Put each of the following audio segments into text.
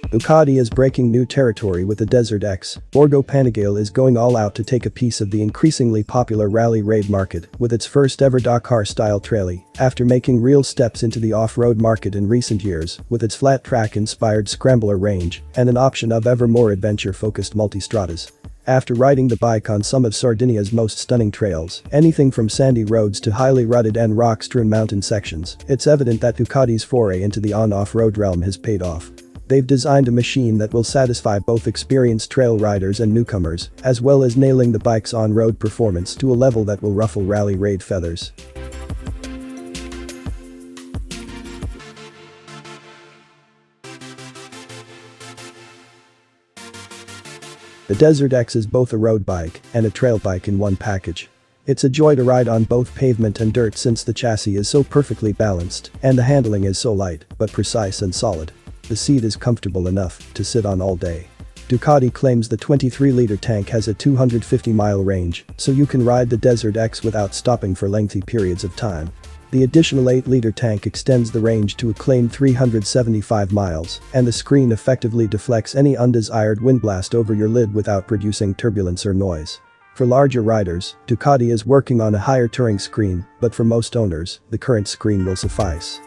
Ducati is breaking new territory with the DesertX. Borgo Panigale is going all out to take a piece of the increasingly popular rally raid market with its first ever Dakar-style trailer, after making real steps into the off-road market in recent years with its flat track-inspired scrambler range and an option of ever more adventure-focused multistradas. After riding the bike on some of Sardinia's most stunning trails, anything from sandy roads to highly rutted and rock-strewn mountain sections, it's evident that Ducati's foray into the on-off-road realm has paid off. They've designed a machine that will satisfy both experienced trail riders and newcomers, as well as nailing the bike's on-road performance to a level that will ruffle rally raid feathers. The DesertX is both a road bike and a trail bike in one package. It's a joy to ride on both pavement and dirt since the chassis is so perfectly balanced and the handling is so light but precise and solid. The seat is comfortable enough to sit on all day. Ducati claims the 23-liter tank has a 250-mile range, so you can ride the DesertX without stopping for lengthy periods of time. The additional 8-liter tank extends the range to a claimed 375 miles, and the screen effectively deflects any undesired wind blast over your lid without producing turbulence or noise. For larger riders, Ducati is working on a higher touring screen, but for most owners, the current screen will suffice.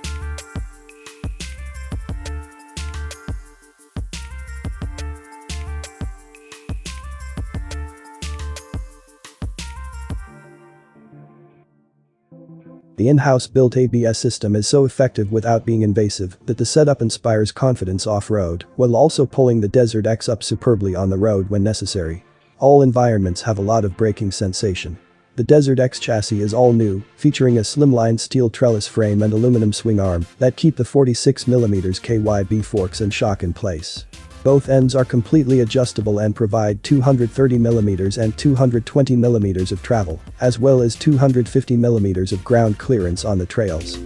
The in-house built ABS system is so effective without being invasive that the setup inspires confidence off-road, while also pulling the DesertX up superbly on the road when necessary. All environments have a lot of braking sensation. The DesertX chassis is all new, featuring a slimline steel trellis frame and aluminum swing arm that keep the 46mm KYB forks and shock in place. Both ends are completely adjustable and provide 230mm and 220mm of travel, as well as 250mm of ground clearance on the trails.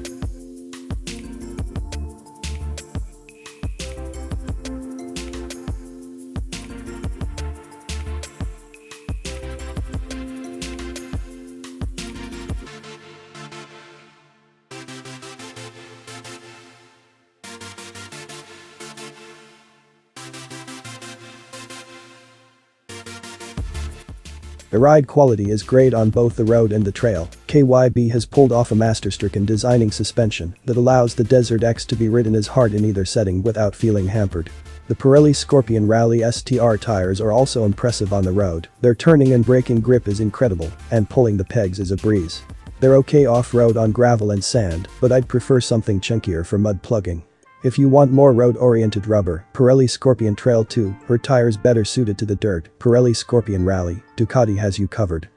The ride quality is great on both the road and the trail. KYB has pulled off a masterstrick in designing suspension that allows the DesertX to be ridden as hard in either setting without feeling hampered. The Pirelli Scorpion Rally STR tires are also impressive on the road. Their turning and braking grip is incredible, and pulling the pegs is a breeze. They're okay off-road on gravel and sand, but I'd prefer something chunkier for mud plugging. If you want more road-oriented rubber, Pirelli Scorpion Trail 2, or tires better suited to the dirt, Pirelli Scorpion Rally, Ducati has you covered.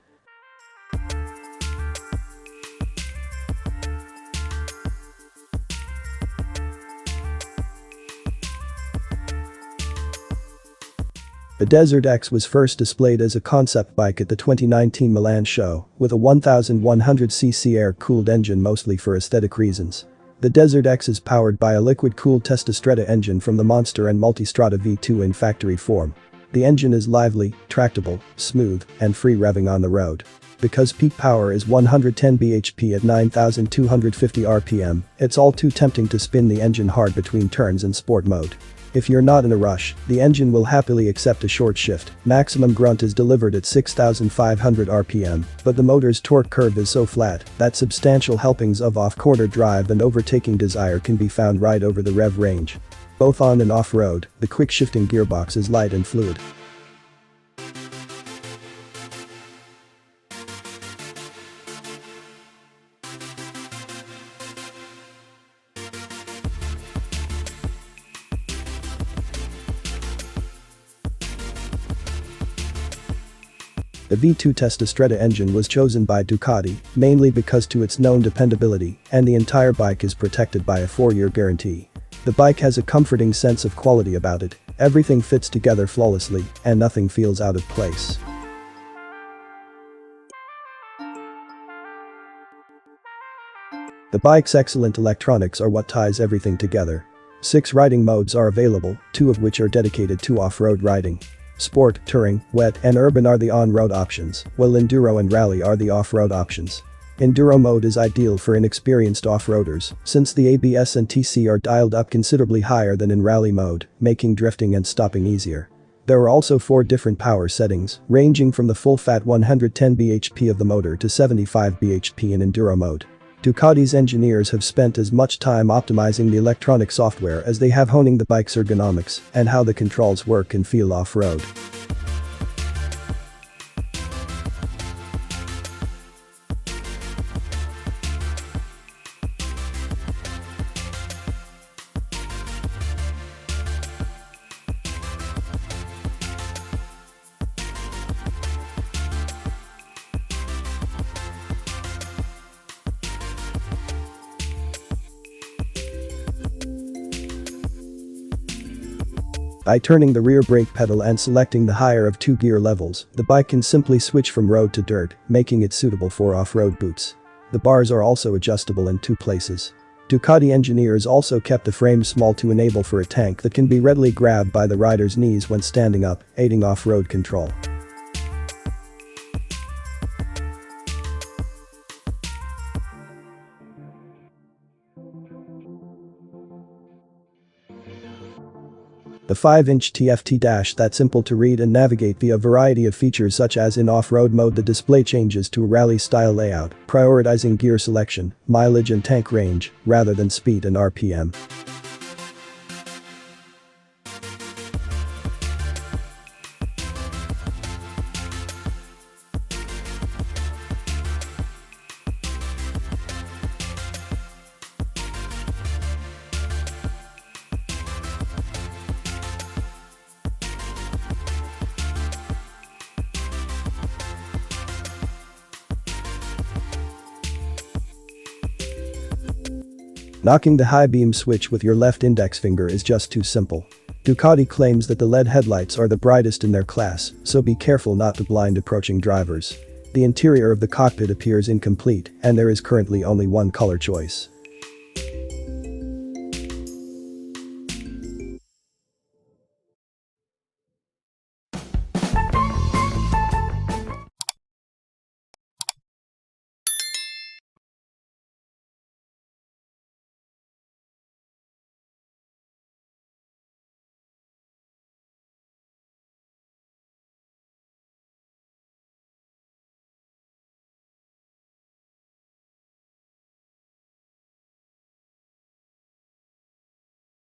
The DesertX was first displayed as a concept bike at the 2019 Milan show, with a 1100cc air-cooled engine mostly for aesthetic reasons. The DesertX is powered by a liquid-cooled Testastretta engine from the Monster and Multistrada V2 in factory form. The engine is lively, tractable, smooth, and free revving on the road. Because peak power is 110 bhp at 9,250 rpm, it's all too tempting to spin the engine hard between turns in sport mode. If you're not in a rush, the engine will happily accept a short shift. Maximum grunt is delivered at 6,500 rpm, but the motor's torque curve is so flat that substantial helpings of off-corner drive and overtaking desire can be found right over the rev range. Both on and off-road, the quick-shifting gearbox is light and fluid. The V2 Testastretta engine was chosen by Ducati, mainly because to its known dependability, and the entire bike is protected by a 4-year guarantee. The bike has a comforting sense of quality about it, everything fits together flawlessly, and nothing feels out of place. The bike's excellent electronics are what ties everything together. 6 riding modes are available, 2 of which are dedicated to off-road riding. Sport, touring, wet, and urban are the on-road options, while enduro and rally are the off-road options. Enduro mode is ideal for inexperienced off-roaders, since the ABS and TC are dialed up considerably higher than in rally mode, making drifting and stopping easier. There are also 4 different power settings, ranging from the full-fat 110 bhp of the motor to 75 bhp in enduro mode. Ducati's engineers have spent as much time optimizing the electronic software as they have honing the bike's ergonomics and how the controls work and feel off-road. By turning the rear brake pedal and selecting the higher of 2 gear levels, the bike can simply switch from road to dirt, making it suitable for off-road boots. The bars are also adjustable in 2 places. Ducati engineers also kept the frame small to enable for a tank that can be readily grabbed by the rider's knees when standing up, aiding off-road control. The 5-inch TFT dash that's simple to read and navigate via a variety of features such as in off-road mode the display changes to a rally-style layout, prioritizing gear selection, mileage and tank range, rather than speed and RPM. Knocking the high beam switch with your left index finger is just too simple. Ducati claims that the LED headlights are the brightest in their class, so be careful not to blind approaching drivers. The interior of the cockpit appears incomplete, and there is currently only one color choice.